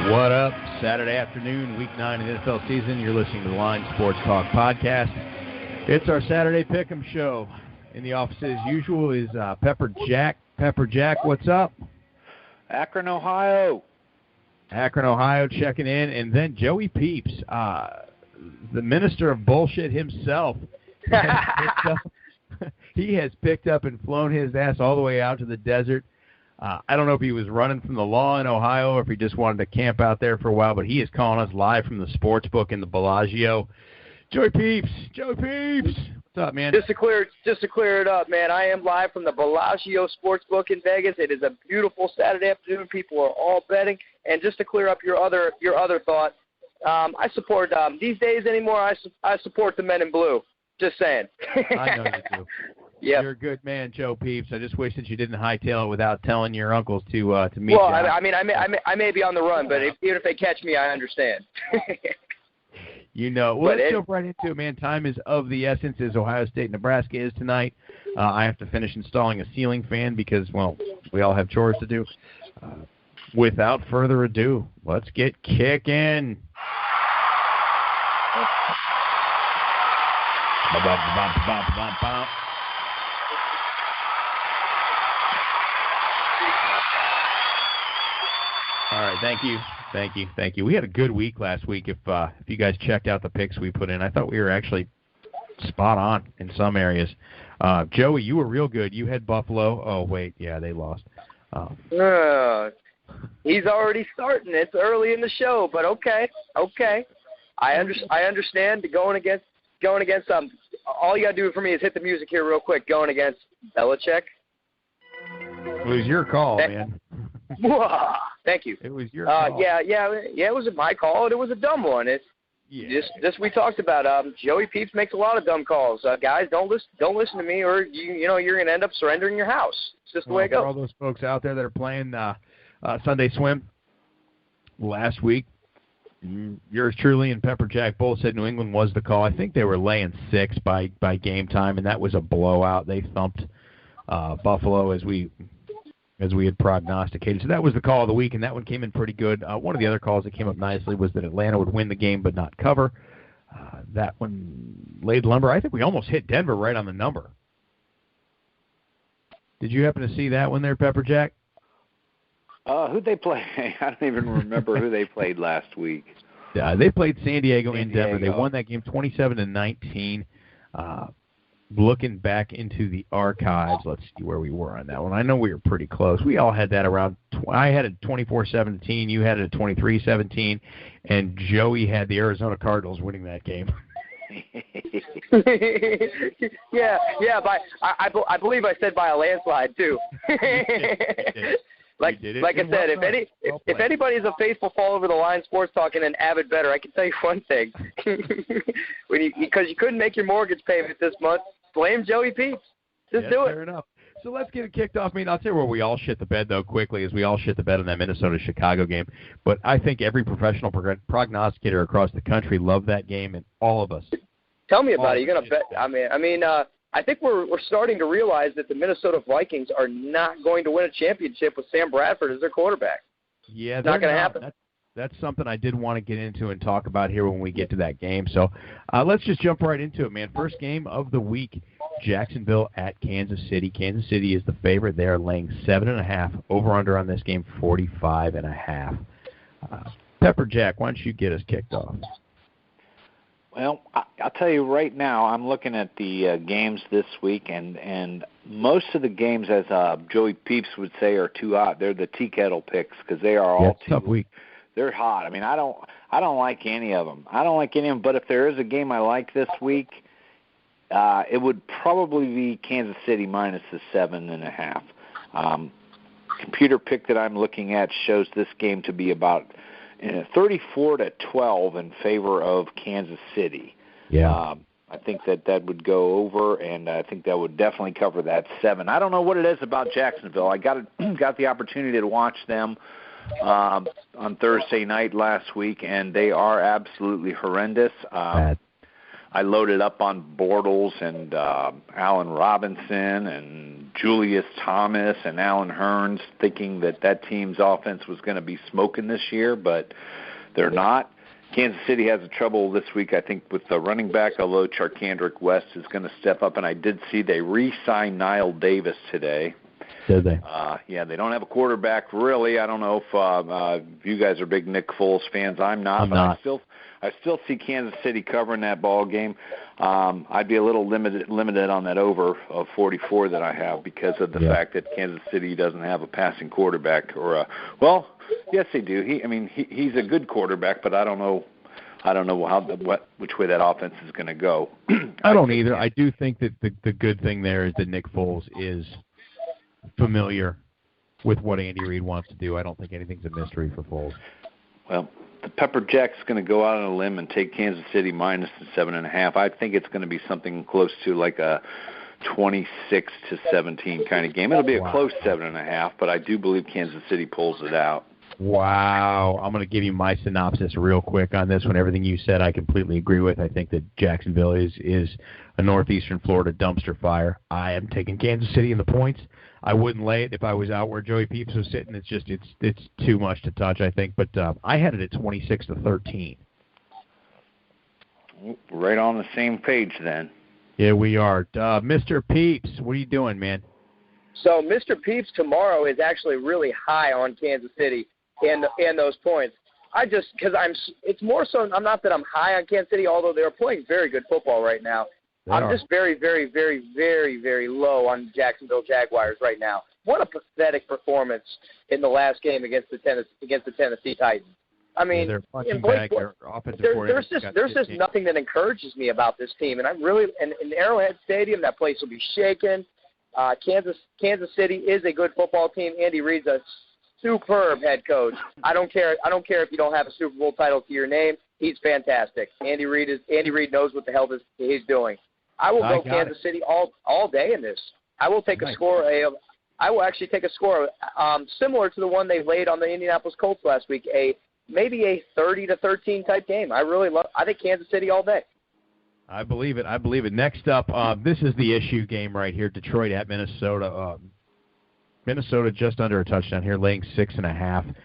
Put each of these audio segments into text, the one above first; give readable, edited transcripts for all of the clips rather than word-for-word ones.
What up? Saturday afternoon, week 9 of the NFL season. You're listening to the Line Sports Talk podcast. It's our Saturday Pick'em show. In the office, as usual, is Pepper Jack. Pepper Jack, what's up? Akron, Ohio. Akron, Ohio, checking in. And then Joey Peeps, the minister of bullshit himself. He has picked up and flown his ass all the way out to the desert. I don't know if he was running from the law in Ohio or if he just wanted to camp out there for a while, but he is calling us live from the sports book in the Bellagio. Joey Peeps! Joey Peeps! What's up, man? Just to clear it up, man, I am live from the Bellagio Sportsbook in Vegas. It is a beautiful Saturday afternoon. People are all betting. And just to clear up your other thought, I support these days anymore. I support the men in blue. Just saying. I know you do. Yep. You're a good man, Joe Peeps. I just wish that you didn't hightail it without telling your uncles to meet well, you. Well, I may be on the run, but even if they catch me, I understand. You know. Well, let's jump right into it, man. Time is of the essence, as Ohio State, Nebraska is tonight. I have to finish installing a ceiling fan because, well, we all have chores to do. Without further ado, let's get kicking. All right, thank you. We had a good week last week. If you guys checked out the picks we put in, I thought we were actually spot on in some areas. Joey, you were real good. You had Buffalo. Oh, wait, yeah, they lost. He's already starting. It's early in the show, but okay. I understand going against all you got to do for me is hit the music here real quick. Going against Belichick. It was your call, man. Thank you. It was your call. Yeah, it was my call, and it was a dumb one. This we talked about. Joey Peeps makes a lot of dumb calls. Guys, don't listen to me, or you're going to end up surrendering your house. It's just the way it goes. For all those folks out there that are playing Sunday Swim last week, yours truly and Pepper Jack both said New England was the call. I think they were laying 6 by game time, and that was a blowout. They thumped Buffalo as we had prognosticated. So that was the call of the week, and that one came in pretty good. One of the other calls that came up nicely was that Atlanta would win the game but not cover. That one laid lumber. I think we almost hit Denver right on the number. Did you happen to see that one there, Pepper Jack? Who'd they play? I don't even remember who they played last week. They played San Diego in Denver. They won that game 27-19. Looking back into the archives, let's see where we were on that one. I know we were pretty close. We all had that around I had it 24-17, you had it 23-17, and Joey had the Arizona Cardinals winning that game. I believe I said by a landslide too. Like I said, if anybody's a faithful follower of the Line Sports Talk and an avid bettor, I can tell you one thing: because you couldn't make your mortgage payment this month, blame Joey Peeps. Just do it. Fair enough. So let's get it kicked off. I mean, I'll tell you where we all shit the bed, though, quickly, as we all shit the bed on that Minnesota-Chicago game. But I think every professional prognosticator across the country loved that game, and all of us. Tell me about it. You're gonna bet. I think we're starting to realize that the Minnesota Vikings are not going to win a championship with Sam Bradford as their quarterback. Yeah, it's not going to happen. That's something I did want to get into and talk about here when we get to that game. So let's just jump right into it, man. First game of the week, Jacksonville at Kansas City. Kansas City is the favorite. They are laying 7.5. Over-under on this game, 45.5. Pepper Jack, why don't you get us kicked off? Well, I'll tell you right now, I'm looking at the games this week, and most of the games, as Joey Peeps would say, are too hot. They're the tea kettle picks because they are all too. Tough week. They're hot. I mean, I don't like any of them. But if there is a game I like this week, it would probably be Kansas City minus the 7.5. Computer pick that I'm looking at shows this game to be about 34-12 in favor of Kansas City. Yeah. I think that would go over, and I think that would definitely cover that 7. I don't know what it is about Jacksonville. I got the opportunity to watch them on Thursday night last week, and they are absolutely horrendous. I loaded up on Bortles and Allen Robinson and Julius Thomas and Allen Hurns, thinking that team's offense was going to be smoking this year, but they're not. Kansas City has a trouble this week, I think, with the running back, although Charkandrick West is going to step up, and I did see they re-signed Niall Davis today. Did they? Yeah, they don't have a quarterback, really. I don't know if you guys are big Nick Foles fans. I'm not. I still see Kansas City covering that ball game. I'd be a little limited on that over of 44 that I have because of the fact that Kansas City doesn't have a passing quarterback yes, they do. He's a good quarterback, but I don't know which way that offense is going to go. I don't either. I do think that the good thing there is that Nick Foles is familiar with what Andy Reid wants to do. I don't think anything's a mystery for Foles. Well, the Pepper Jack's going to go out on a limb and take Kansas City minus the 7.5. I think it's going to be something close to like a 26-17 kind of game. It'll be a close 7.5, but I do believe Kansas City pulls it out. Wow. I'm going to give you my synopsis real quick on this one. Everything you said I completely agree with. I think that Jacksonville is a northeastern Florida dumpster fire. I am taking Kansas City in the points. I wouldn't lay it if I was out where Joey Peeps was sitting. It's too much to touch, I think. But I had it at 26-13. Right on the same page then. Yeah, we are. Mr. Peeps, what are you doing, man? So Mr. Peeps tomorrow is actually really high on Kansas City and those points. It's more so, I'm not that I'm high on Kansas City, although they're playing very good football right now. I'm just very, very, very, very, very low on Jacksonville Jaguars right now. What a pathetic performance in the last game against the Tennessee Titans. I mean, there's just nothing that encourages me about this team, and in Arrowhead Stadium, that place will be shaken. Kansas City is a good football team. Andy Reid's a superb head coach. I don't care if you don't have a Super Bowl title to your name. He's fantastic. Andy Reid knows what the hell he's doing. I will go Kansas City all day in this. I will take a score. I will actually take a score similar to the one they laid on the Indianapolis Colts last week. Maybe a 30-13 type game. I think Kansas City all day. I believe it. Next up, this is the issue game right here. Detroit at Minnesota. Minnesota just under a touchdown here, laying 6.5.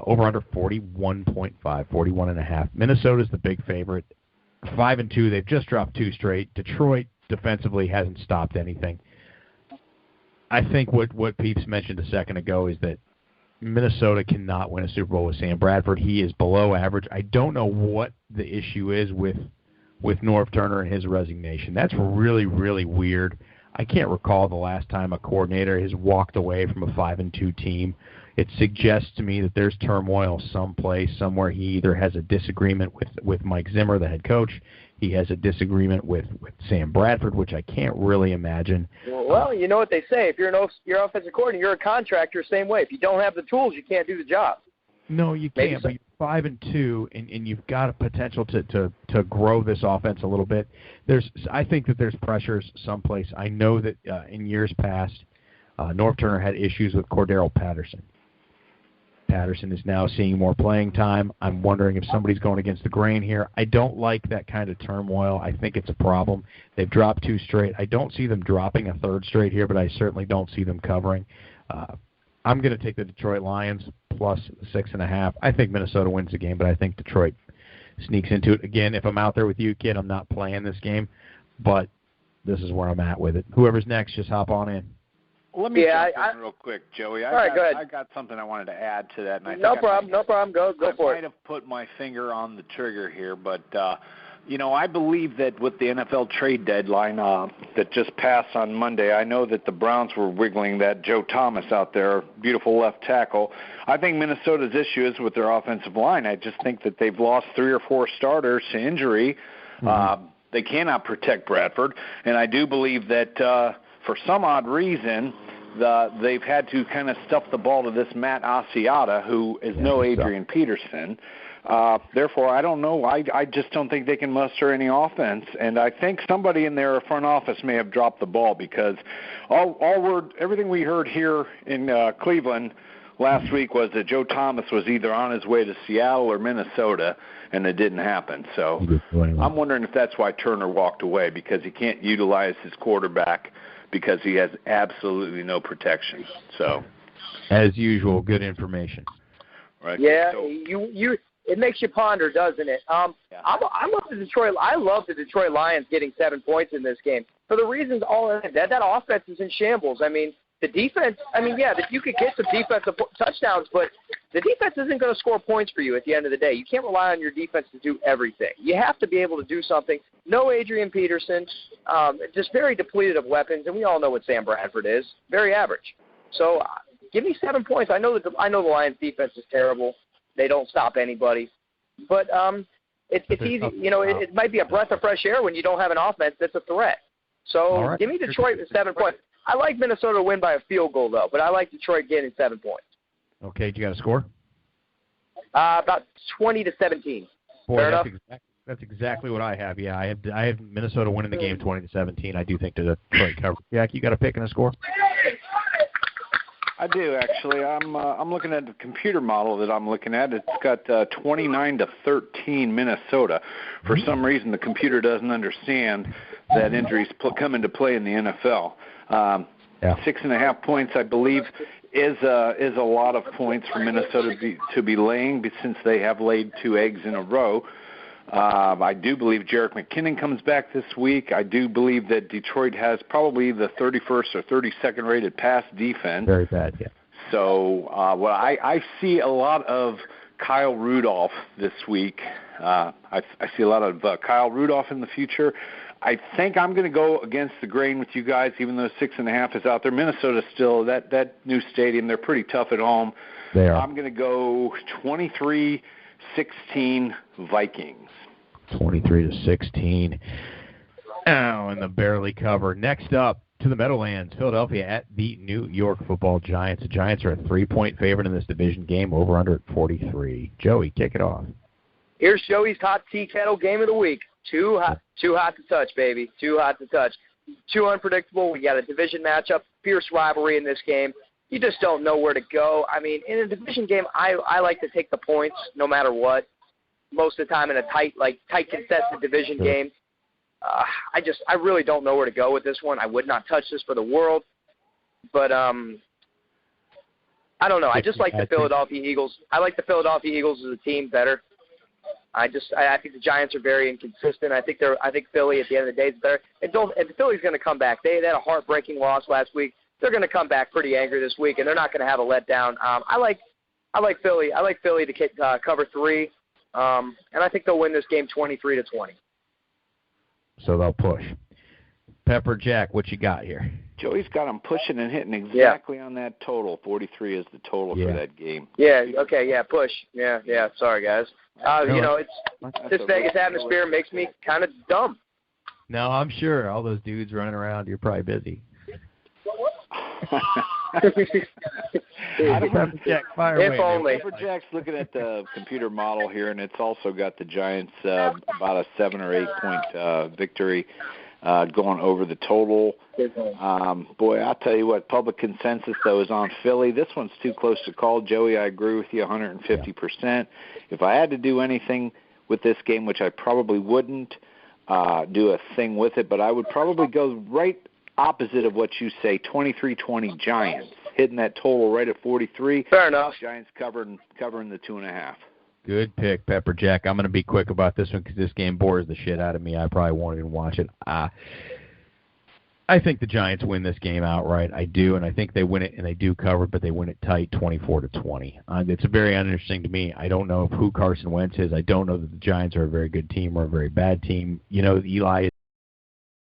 Over under 41.5, 41.5. Minnesota's the big favorite. 5-2. They've just dropped 2 straight. Detroit defensively hasn't stopped anything. I think what Peeps mentioned a second ago is that Minnesota cannot win a Super Bowl with Sam Bradford. He is below average. I don't know what the issue is with Norv Turner and his resignation. That's really, really weird. I can't recall the last time a coordinator has walked away from a 5-2 team. It suggests to me that there's turmoil someplace, somewhere. He either has a disagreement with Mike Zimmer, the head coach. He has a disagreement with Sam Bradford, which I can't really imagine. Well, you know what they say. If you're an offensive coordinator, you're a contractor, same way. If you don't have the tools, you can't do the job. No, you can't. But you're 5-2, and you've got a potential to grow this offense a little bit. I think that there's pressures someplace. I know that in years past, Norv Turner had issues with Cordero Patterson. Patterson is now seeing more playing time. I'm wondering if somebody's going against the grain here. I don't like that kind of turmoil. I think it's a problem. They've dropped 2 straight. I don't see them dropping a 3rd straight here, but I certainly don't see them covering. I'm going to take the Detroit Lions plus 6.5. I think Minnesota wins the game, but I think Detroit sneaks into it. Again, if I'm out there with you, kid, I'm not playing this game, but this is where I'm at with it. Whoever's next, just hop on in. Let me jump in real quick, Joey. All right, go ahead. I got something I wanted to add to that. And no problem. Go for it. I might have put my finger on the trigger here, but I believe that with the NFL trade deadline that just passed on Monday, I know that the Browns were wiggling that Joe Thomas out there, beautiful left tackle. I think Minnesota's issue is with their offensive line. I just think that they've lost 3 or 4 starters to injury. They cannot protect Bradford. And I do believe that for some odd reason, they've had to kind of stuff the ball to this Matt Asiata, who is no Adrian Peterson. Therefore, I don't know. I just don't think they can muster any offense. And I think somebody in their front office may have dropped the ball because everything we heard here in Cleveland last week was that Joe Thomas was either on his way to Seattle or Minnesota, and it didn't happen. So I'm wondering if that's why Turner walked away, because he can't utilize his quarterback because he has absolutely no protection. So, as usual, good information. Right. Yeah, so, it makes you ponder, doesn't it? I love the Detroit Lions getting 7 points in this game for the reasons that offense is in shambles. I mean, the defense. I mean, you could get some defensive touchdowns, but the defense isn't going to score points for you at the end of the day. You can't rely on your defense to do everything. You have to be able to do something. No Adrian Peterson, just very depleted of weapons, and we all know what Sam Bradford is. Very average. So give me 7 points. I know the Lions defense is terrible. They don't stop anybody. But it's easy. It might be a breath of fresh air when you don't have an offense that's a threat. So give me Detroit with 7 points. I like Minnesota to win by a field goal, though, but I like Detroit getting 7 points. Okay, do you got a score? About 20-17. Boy, Fair enough? That's exactly what I have. Yeah, I have Minnesota winning the game 20-17. I do think that Detroit cover. Jack, you got a pick and a score? I do, actually. I'm looking at the computer model that I'm looking at. It's got 29-13 Minnesota. For some reason, the computer doesn't understand that injuries come into play in the NFL. 6.5 points, I believe, is a lot of points for Minnesota to be laying, since they have laid 2 eggs in a row. I do believe Jerick McKinnon comes back this week. I do believe that Detroit has probably the 31st or 32nd rated pass defense. Very bad, yeah. So I see a lot of Kyle Rudolph this week. I see a lot of Kyle Rudolph in the future. I think I'm going to go against the grain with you guys, even though 6.5 is out there. Minnesota still, that new stadium, they're pretty tough at home. They are. I'm going to go 23-16 Vikings. 23-16. Oh, and the barely cover. Next up to the Meadowlands, Philadelphia at the New York Football Giants. The Giants are a 3-point favorite in this division game, over under at 43. Joey, kick it off. Here's Joey's hot tea kettle game of the week. Too hot to touch, baby. Too hot to touch. Too unpredictable. We got a division matchup, fierce rivalry in this game. You just don't know where to go. I mean, in a division game, I like to take the points no matter what. Most of the time in a tight contested division game. I really don't know where to go with this one. I would not touch this for the world. But I don't know. I just like the Philadelphia Eagles. I like the Philadelphia Eagles as a team better. I think the Giants are very inconsistent. I think Philly at the end of the day is better. And Philly's going to come back. They had a heartbreaking loss last week. They're going to come back pretty angry this week, and they're not going to have a letdown. I like Philly. I like Philly to cover 3, and I think they'll win this game 23-20. So they'll push. Pepper Jack, what you got here? Joey's got them pushing and hitting exactly on that total. 43 is the total for that game. Yeah. Okay. Yeah. Push. Yeah. Sorry, guys. This Vegas atmosphere makes me kind of dumb. No, I'm sure. All those dudes running around, you're probably busy. Pepper Jack, fire away. If only. Pepper Jack's looking at the computer model here, and it's also got the Giants about a 7 or 8 point victory. Going over the total. Boy, I'll tell you what, public consensus, though, is on Philly. This one's too close to call. Joey, I agree with you 150%. If I had to do anything with this game, which I probably wouldn't do a thing with it, but I would probably go right opposite of what you say, 23-20 Giants, hitting that total right at 43. Fair enough. Giants covering the 2.5. Good pick, Pepper Jack. I'm going to be quick about this one because this game bores the shit out of me. I probably won't even watch it. I think the Giants win this game outright. I do, and I think they win it, and they do cover, but they win it tight, 24-20. It's very uninteresting to me. I don't know who Carson Wentz is. I don't know that the Giants are a very good team or a very bad team. Eli